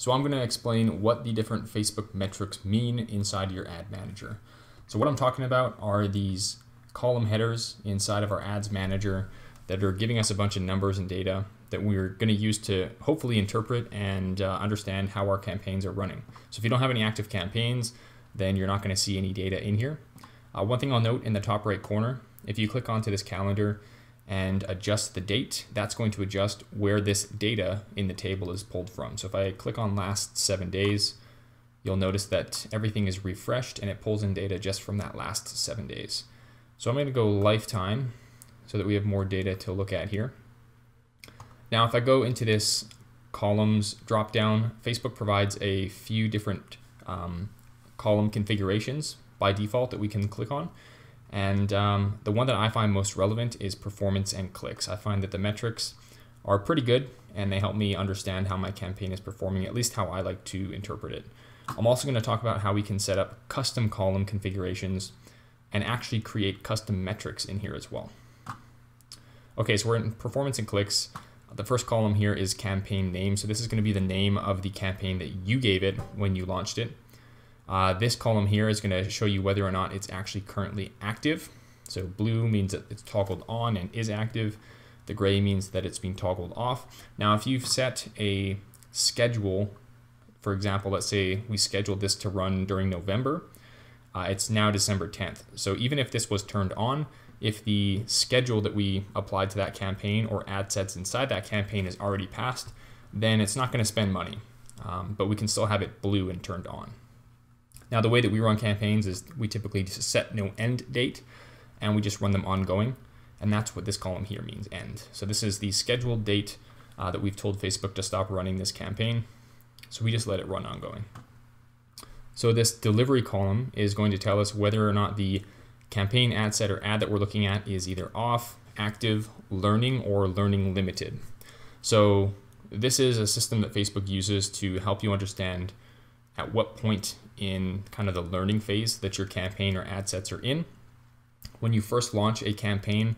So I'm going to explain what the different Facebook metrics mean inside your ad manager. So what I'm talking about are these column headers inside of our ads manager that are giving us a bunch of numbers and data that we're going to use to hopefully interpret and understand how our campaigns are running. So if you don't have any active campaigns, then you're not going to see any data in here. One thing I'll note in the top right corner, if you click onto this calendar and adjust the date, that's going to adjust where this data in the table is pulled from. So if I click on last 7 days, you'll notice that everything is refreshed and it pulls in data just from that last 7 days. So I'm going to go lifetime so that we have more data to look at here. Now, if I go into this columns drop down, Facebook provides a few different column configurations by default that we can click on. And the one that I find most relevant is performance and clicks. I find that the metrics are pretty good and they help me understand how my campaign is performing, at least how I like to interpret it. I'm also going to talk about how we can set up custom column configurations and actually create custom metrics in here as well. Okay, so we're in performance and clicks. The first column here is campaign name. So this is going to be the name of the campaign that you gave it when you launched it. This column here is going to show you whether or not it's actually currently active. So blue means that it's toggled on and is active. The gray means that it's being toggled off. Now, if you've set a schedule, for example, let's say we scheduled this to run during November, it's now December 10th. So even if this was turned on, if the schedule that we applied to that campaign or ad sets inside that campaign is already passed, then it's not going to spend money, but we can still have it blue and turned on. Now, the way that we run campaigns is we typically just set no end date and we just run them ongoing. And that's what this column here means, end. So this is the scheduled date that we've told Facebook to stop running this campaign. So we just let it run ongoing. So this delivery column is going to tell us whether or not the campaign ad set or ad that we're looking at is either off, active, learning, or learning limited. So this is a system that Facebook uses to help you understand at what point in kind of the learning phase that your campaign or ad sets are in. When you first launch a campaign,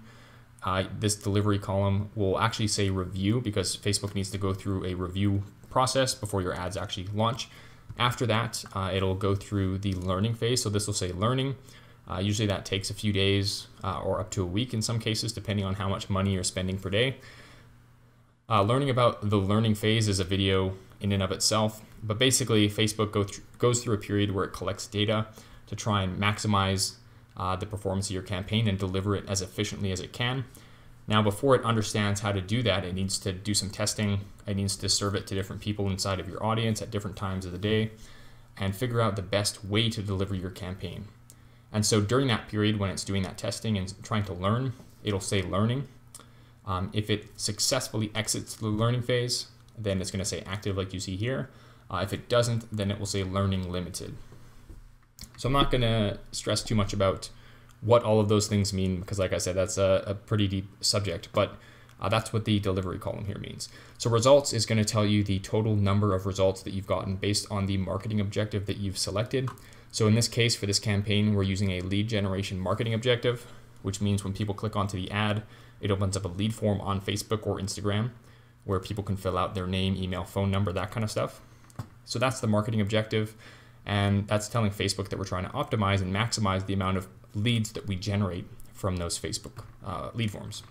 this delivery column will actually say review because Facebook needs to go through a review process before your ads actually launch. After that, it'll go through the learning phase. So this will say learning. Usually that takes a few days or up to a week in some cases, depending on how much money you're spending per day. Learning about the learning phase is a video in and of itself, but basically Facebook goes through a period where it collects data to try and maximize the performance of your campaign and deliver it as efficiently as it can. Now, before it understands how to do that, it needs to do some testing. It needs to serve it to different people inside of your audience at different times of the day and figure out the best way to deliver your campaign. And so during that period, when it's doing that testing and trying to learn, it'll say learning. If it successfully exits the learning phase, then it's going to say active like you see here. If it doesn't, then it will say learning limited. So I'm not going to stress too much about what all of those things mean because, like I said, that's a pretty deep subject, but that's what the delivery column here means. So results is going to tell you the total number of results that you've gotten based on the marketing objective that you've selected. So in this case, for this campaign, we're using a lead generation marketing objective, which means when people click onto the ad, it opens up a lead form on Facebook or Instagram where people can fill out their name, email, phone number, that kind of stuff. So that's the marketing objective. And that's telling Facebook that we're trying to optimize and maximize the amount of leads that we generate from those Facebook lead forms.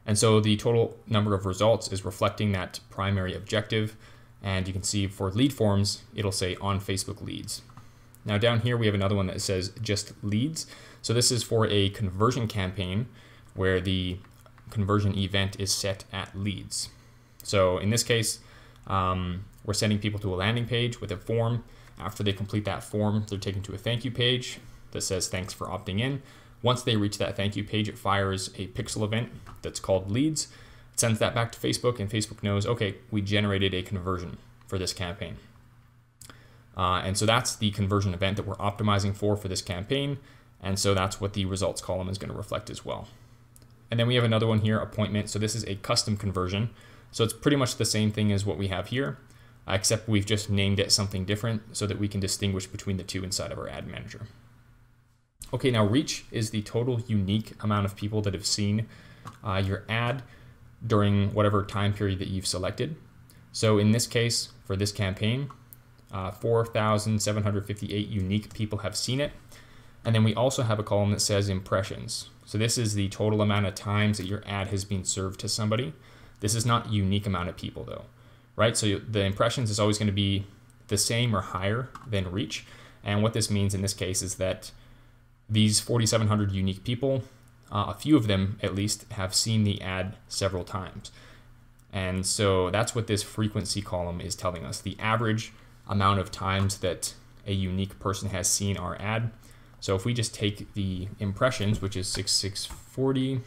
And so the total number of results is reflecting that primary objective. And you can see for lead forms, it'll say on Facebook leads. Now down here, we have another one that says just leads. So this is for a conversion campaign where the conversion event is set at leads. So in this case, we're sending people to a landing page with a form. After they complete that form, they're taken to a thank you page that says thanks for opting in. Once they reach that thank you page, it fires a pixel event that's called leads. It sends that back to Facebook and Facebook knows, okay, we generated a conversion for this campaign. And so that's the conversion event that we're optimizing for this campaign. And so that's what the results column is going to reflect as well. And then we have another one here, appointment. So this is a custom conversion. So it's pretty much the same thing as what we have here, except we've just named it something different so that we can distinguish between the two inside of our ad manager. Okay, now reach is the total unique amount of people that have seen your ad during whatever time period that you've selected. So in this case, for this campaign, 4,758 unique people have seen it. And then we also have a column that says impressions. So this is the total amount of times that your ad has been served to somebody. This is not unique amount of people though, right? So the impressions is always going to be the same or higher than reach. And what this means in this case is that these 4,700 unique people, a few of them at least, have seen the ad several times. And so that's what this frequency column is telling us, the average amount of times that a unique person has seen our ad. So if we just take the impressions, which is 6,640,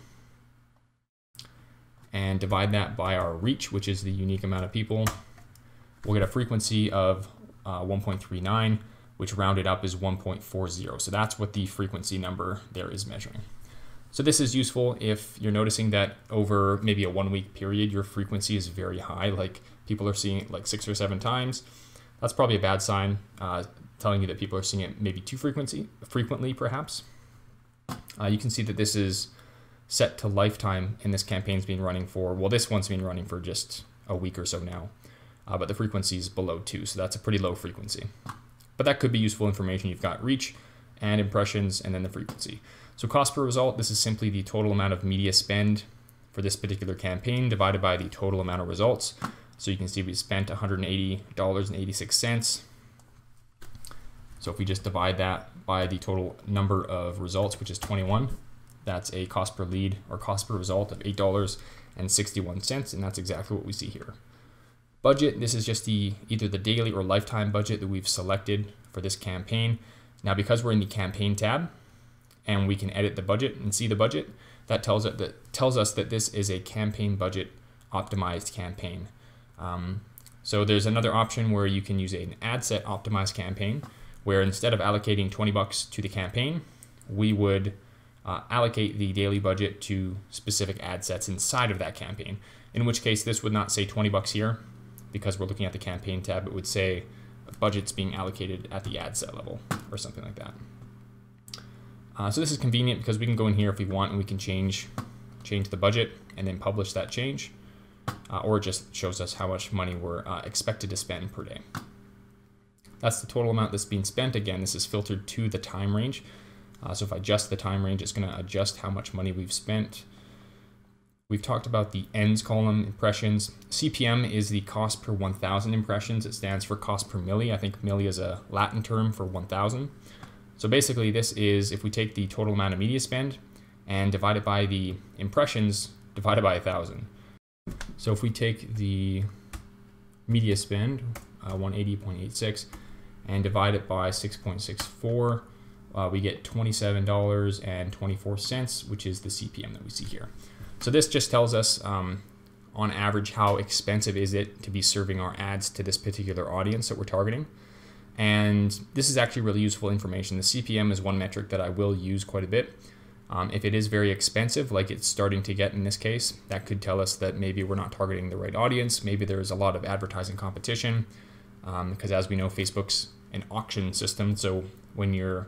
and divide that by our reach, which is the unique amount of people, we'll get a frequency of 1.39, which rounded up is 1.40. So that's what the frequency number there is measuring. So this is useful if you're noticing that over maybe a 1 week period, your frequency is very high, like people are seeing it like 6 or 7 times. That's probably a bad sign, telling you that people are seeing it maybe too frequently perhaps. You can see that this is set to lifetime, and this campaign's been running for, well, this one's been running for just a week or so now, but the frequency is below 2, so that's a pretty low frequency. But that could be useful information. You've got reach and impressions and then the frequency. So cost per result, this is simply the total amount of media spend for this particular campaign divided by the total amount of results. So you can see we spent $180.86. So if we just divide that by the total number of results, which is 21, that's a cost per lead or cost per result of $8.61, and that's exactly what we see here. Budget, this is just either the daily or lifetime budget that we've selected for this campaign. Now, because we're in the campaign tab and we can edit the budget and see the budget, that tells us that this is a campaign budget optimized campaign. So there's another option where you can use an ad set optimized campaign, where instead of allocating $20 to the campaign, we would allocate the daily budget to specific ad sets inside of that campaign. In which case, this would not say $20 here, because we're looking at the campaign tab. It would say budget's being allocated at the ad set level or something like that. So this is convenient because we can go in here if we want and we can change the budget and then publish that change, or it just shows us how much money we're expected to spend per day. That's the total amount that's being spent. Again, this is filtered to the time range. So if I adjust the time range, it's going to adjust how much money we've spent. We've talked about the ends column, impressions. CPM is the cost per 1,000 impressions. It stands for cost per milli. I think milli is a Latin term for 1,000. So basically this is if we take the total amount of media spend and divide it by the impressions divided by 1,000. So if we take the media spend, 180.86, and divide it by 6.64, we get $27.24, which is the CPM that we see here. So this just tells us on average how expensive is it to be serving our ads to this particular audience that we're targeting. And this is actually really useful information. The CPM is one metric that I will use quite a bit. If it is very expensive, like it's starting to get in this case, that could tell us that maybe we're not targeting the right audience. Maybe there's a lot of advertising competition, because as we know, Facebook's an auction system. So when you're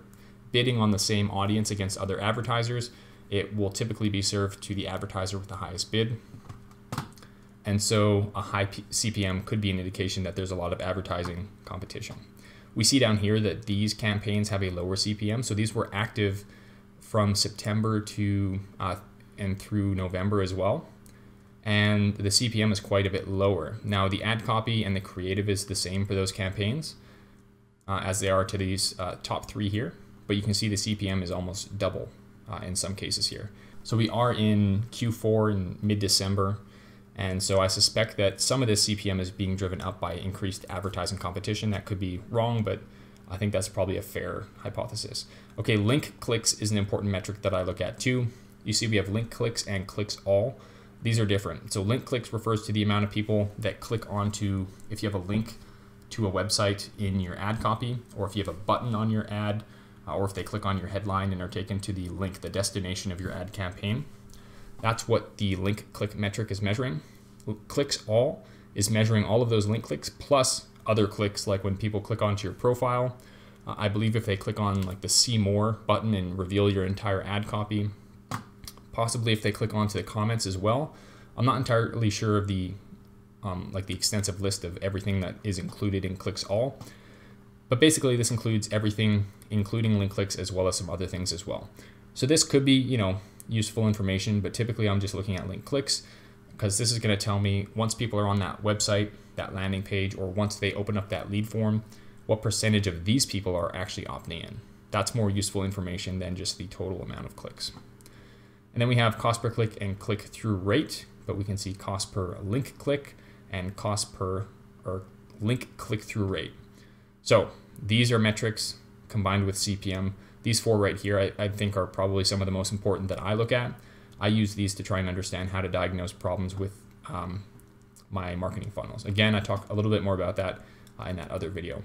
bidding on the same audience against other advertisers, it will typically be served to the advertiser with the highest bid. And so a high CPM could be an indication that there's a lot of advertising competition. We see down here that these campaigns have a lower CPM. So these were active from September to and through November as well. And the CPM is quite a bit lower. Now the ad copy and the creative is the same for those campaigns as they are to these top three here. But you can see the CPM is almost double in some cases here. So we are in Q4 in mid-December. And so I suspect that some of this CPM is being driven up by increased advertising competition. That could be wrong, but I think that's probably a fair hypothesis. Okay, link clicks is an important metric that I look at too. You see we have link clicks and clicks all. These are different. So link clicks refers to the amount of people that click onto, if you have a link to a website in your ad copy, or if you have a button on your ad, or if they click on your headline and are taken to the link, the destination of your ad campaign. That's what the link click metric is measuring. Clicks all is measuring all of those link clicks plus other clicks, like when people click onto your profile. I believe if they click on like the see more button and reveal your entire ad copy, possibly if they click onto the comments as well. I'm not entirely sure of the like the extensive list of everything that is included in clicks all. But basically this includes everything, including link clicks, as well as some other things as well. So this could be, useful information, but typically I'm just looking at link clicks because this is going to tell me once people are on that website, that landing page, or once they open up that lead form, what percentage of these people are actually opting in. That's more useful information than just the total amount of clicks. And then we have cost per click and click-through rate, but we can see cost per link click and cost per link click-through rate. So these are metrics combined with CPM. These four right here, I think are probably some of the most important that I look at. I use these to try and understand how to diagnose problems with my marketing funnels. Again, I talk a little bit more about that in that other video.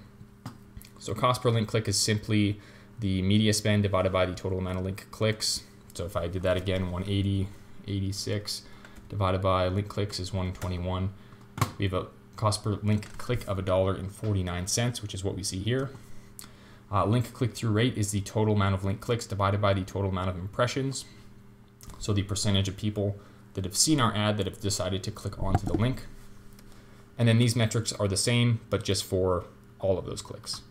So cost per link click is simply the media spend divided by the total amount of link clicks. So if I did that again, 180, 86 divided by link clicks is 121. We have a cost per link click of $1.49, which is what we see here. Link click-through rate is the total amount of link clicks divided by the total amount of impressions. So the percentage of people that have seen our ad that have decided to click onto the link. And then these metrics are the same, but just for all of those clicks.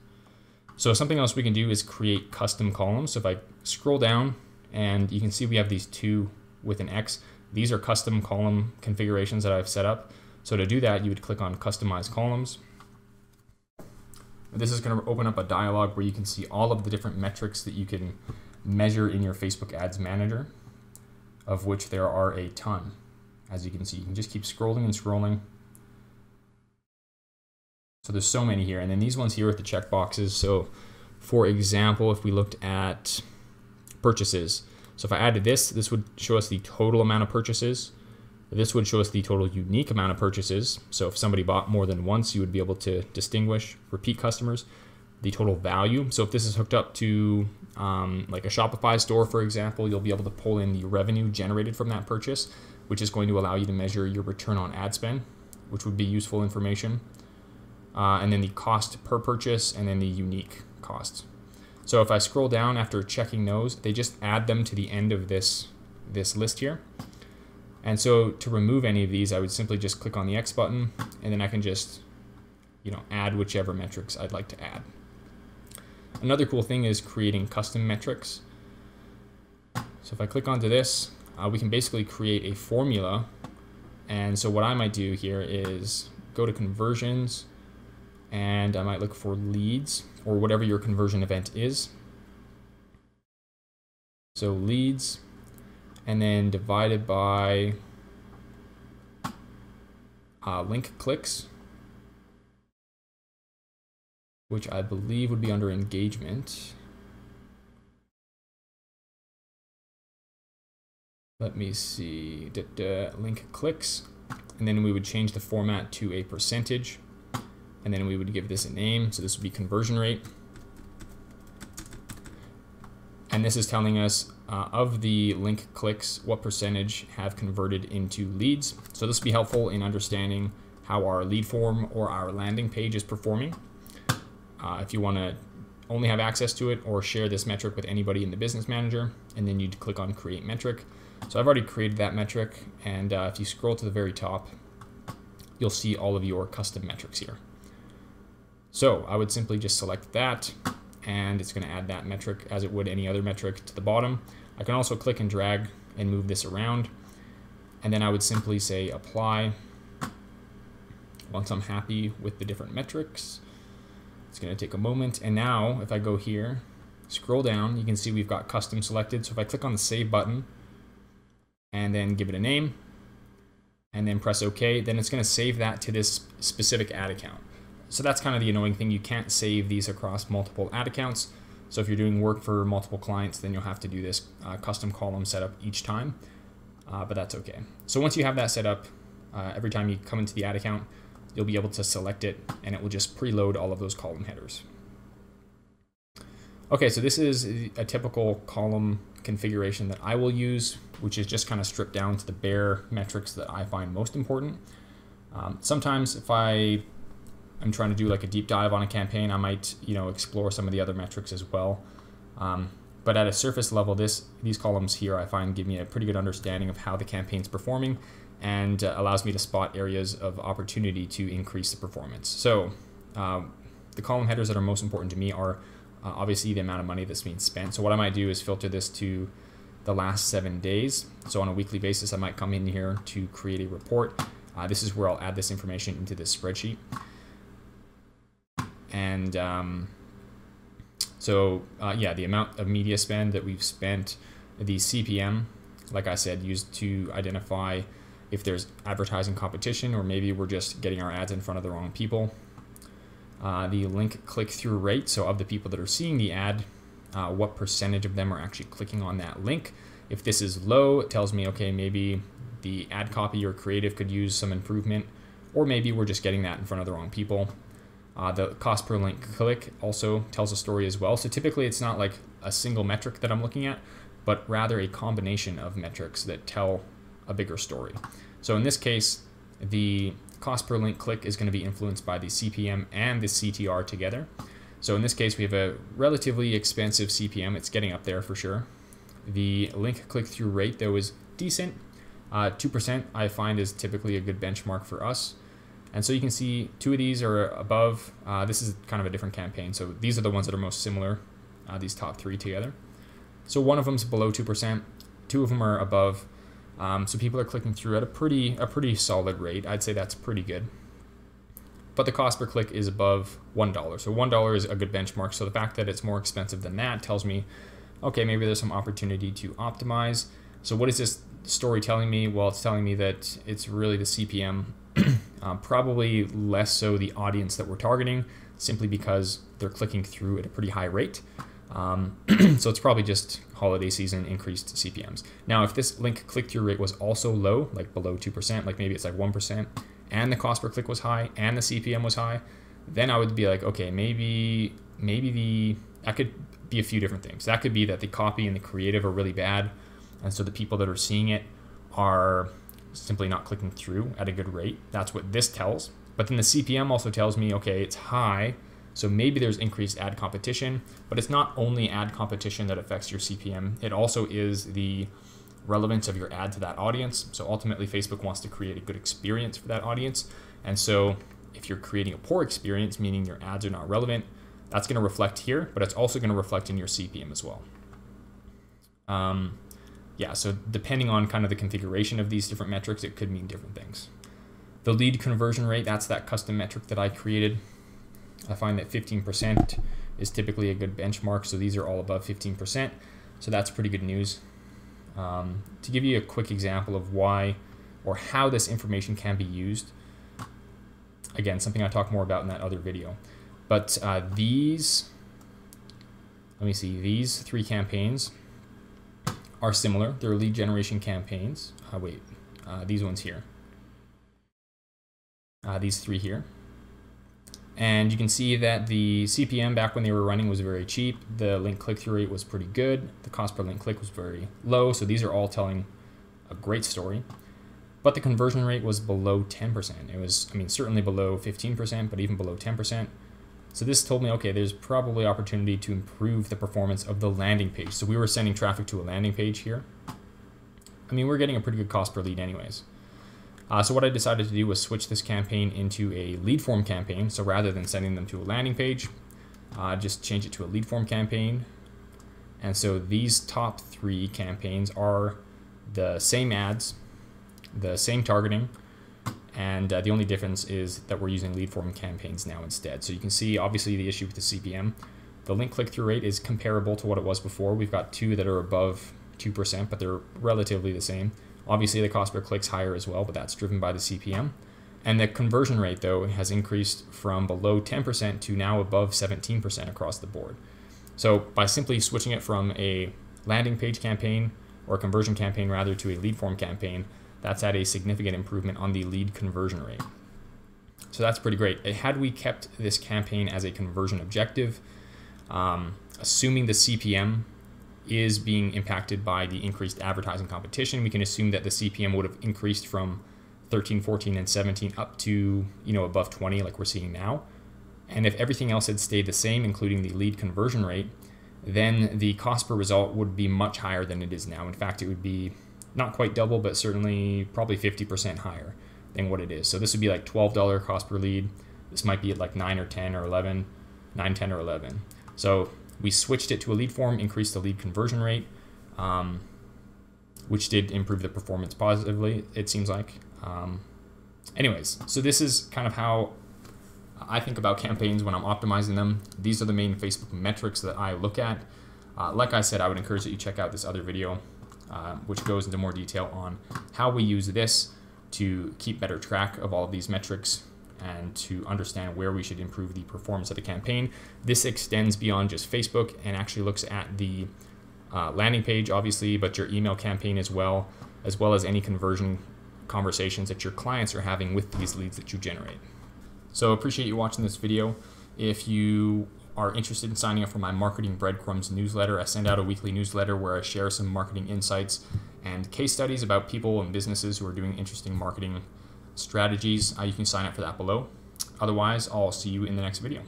So something else we can do is create custom columns. So if I scroll down, and you can see we have these two with an X. These are custom column configurations that I've set up. So to do that, you would click on Customize Columns. This is going to open up a dialog where you can see all of the different metrics that you can measure in your Facebook Ads Manager, of which there are a ton. As you can see, you can just keep scrolling and scrolling. So there's so many here. And then these ones here with the checkboxes. So for example, if we looked at purchases, so if I added this would show us the total amount of purchases. This would show us the total unique amount of purchases. So if somebody bought more than once, you would be able to distinguish repeat customers. The total value. So if this is hooked up to like a Shopify store, for example, you'll be able to pull in the revenue generated from that purchase, which is going to allow you to measure your return on ad spend, which would be useful information. And then the cost per purchase, and then the unique costs. So if I scroll down after checking those, they just add them to the end of this list here. And so to remove any of these, I would simply just click on the X button, and then I can just, add whichever metrics I'd like to add. Another cool thing is creating custom metrics. So if I click onto this, we can basically create a formula. And so what I might do here is go to conversions, and I might look for leads or whatever your conversion event is. So leads, and then divided by link clicks, which I believe would be under engagement. Let me see, link clicks, and then we would change the format to a percentage, and then we would give this a name. So this would be conversion rate. And this is telling us of the link clicks, what percentage have converted into leads. So this will be helpful in understanding how our lead form or our landing page is performing. If you want to only have access to it or share this metric with anybody in the business manager, and then you'd click on create metric. So I've already created that metric, and if you scroll to the very top, you'll see all of your custom metrics here. So I would simply just select that, and it's going to add that metric as it would any other metric to the bottom. I can also click and drag and move this around, and then I would simply say apply once I'm happy with the different metrics. It's going to take a moment, and now if I go here, scroll down, you can see we've got custom selected. So if I click on the save button and then give it a name and then press OK, then it's going to save that to this specific ad account. So that's kind of the annoying thing. You can't save these across multiple ad accounts. So if you're doing work for multiple clients, then you'll have to do this custom column setup each time, but that's okay. So once you have that set up, every time you come into the ad account, you'll be able to select it, and it will just preload all of those column headers. Okay, so this is a typical column configuration that I will use, which is just kind of stripped down to the bare metrics that I find most important. Sometimes if I'm trying to do like a deep dive on a campaign, I might explore some of the other metrics as well. But at a surface level, these columns here I find give me a pretty good understanding of how the campaign's performing and allows me to spot areas of opportunity to increase the performance. So the column headers that are most important to me are obviously the amount of money that's being spent. So what I might do is filter this to the last 7 days. So on a weekly basis, I might come in here to create a report. This is where I'll add this information into this spreadsheet. And yeah, the amount of media spend that we've spent, the CPM, like I said, used to identify if there's advertising competition, or maybe we're just getting our ads in front of the wrong people. The link click-through rate, so of the people that are seeing the ad, what percentage of them are actually clicking on that link. If this is low, it tells me, okay, maybe the ad copy or creative could use some improvement, or maybe we're just getting that in front of the wrong people. The cost per link click also tells a story as well. So typically it's not like a single metric that I'm looking at, but rather a combination of metrics that tell a bigger story. So in this case, the cost per link click is going to be influenced by the CPM and the CTR together. So in this case, we have a relatively expensive CPM. It's getting up there for sure. The link click-through rate, though, is decent. 2% I find is typically a good benchmark for us. And so you can see 2 of these are above. This is kind of a different campaign. So these are the ones that are most similar, these top 3 together. So one of them is below 2%. 2 of them are above. So people are clicking through at a pretty solid rate. I'd say that's pretty good. But the cost per click is above $1. So $1 is a good benchmark. So the fact that it's more expensive than that tells me, okay, maybe there's some opportunity to optimize. So what is this story telling me? Well, it's telling me that it's really the CPM, probably less so the audience that we're targeting, simply because they're clicking through at a pretty high rate. So it's probably just holiday season increased CPMs. Now, if this link click-through rate was also low, like below 2%, like maybe it's like 1%, and the cost per click was high, and the CPM was high, then I would be like, okay, maybe that could be a few different things. That could be that the copy and the creative are really bad, and so the people that are seeing it are simply not clicking through at a good rate. That's what this tells. But then the CPM also tells me, okay, it's high, so maybe there's increased ad competition, but it's not only ad competition that affects your CPM. It also is the relevance of your ad to that audience. So ultimately, Facebook wants to create a good experience for that audience. And so if you're creating a poor experience, meaning your ads are not relevant, that's going to reflect here, but it's also going to reflect in your CPM as well. Yeah, so depending on kind of the configuration of these different metrics, it could mean different things. The lead conversion rate, that's that custom metric that I created. I find that 15% is typically a good benchmark, so these are all above 15%, so that's pretty good news. To give you a quick example of why or how this information can be used, again, something I talk more about in that other video, but these 3 campaigns are similar. They're lead generation campaigns. These ones here. These 3 here. And you can see that the CPM back when they were running was very cheap. The link click-through rate was pretty good. The cost per link click was very low. So these are all telling a great story. But the conversion rate was below 10%. It was, certainly below 15%, but even below 10%. So this told me, okay, there's probably opportunity to improve the performance of the landing page. So we were sending traffic to a landing page here. We're getting a pretty good cost per lead anyways. So what I decided to do was switch this campaign into a lead form campaign. So rather than sending them to a landing page, just change it to a lead form campaign. And so these top 3 campaigns are the same ads, the same targeting, and the only difference is that we're using lead form campaigns now instead. So you can see obviously the issue with the CPM. The link click-through rate is comparable to what it was before. We've got 2 that are above 2%, but they're relatively the same. Obviously, the cost per click's higher as well, but that's driven by the CPM. And the conversion rate, though, has increased from below 10% to now above 17% across the board. So by simply switching it from a landing page campaign, or a conversion campaign rather, to a lead form campaign, that's had a significant improvement on the lead conversion rate. So that's pretty great. Had we kept this campaign as a conversion objective, assuming the CPM is being impacted by the increased advertising competition, we can assume that the CPM would have increased from 13, 14, and 17 up to above 20 like we're seeing now. And if everything else had stayed the same, including the lead conversion rate, then the cost per result would be much higher than it is now. In fact, it would be not quite double, but certainly probably 50% higher than what it is. So this would be like $12 cost per lead. This might be at like 9 or 10 or 11, 9, 10 or 11. So we switched it to a lead form, increased the lead conversion rate, which did improve the performance positively, it seems like. Anyways, so this is kind of how I think about campaigns when I'm optimizing them. These are the main Facebook metrics that I look at. Like I said, I would encourage that you check out this other video, which goes into more detail on how we use this to keep better track of all of these metrics and to understand where we should improve the performance of the campaign. This extends beyond just Facebook and actually looks at the landing page, obviously, but your email campaign as well as any conversion conversations that your clients are having with these leads that you generate. So appreciate you watching this video. If you are interested in signing up for my Marketing Breadcrumbs newsletter, I send out a weekly newsletter where I share some marketing insights and case studies about people and businesses who are doing interesting marketing strategies. You can sign up for that below. Otherwise, I'll see you in the next video.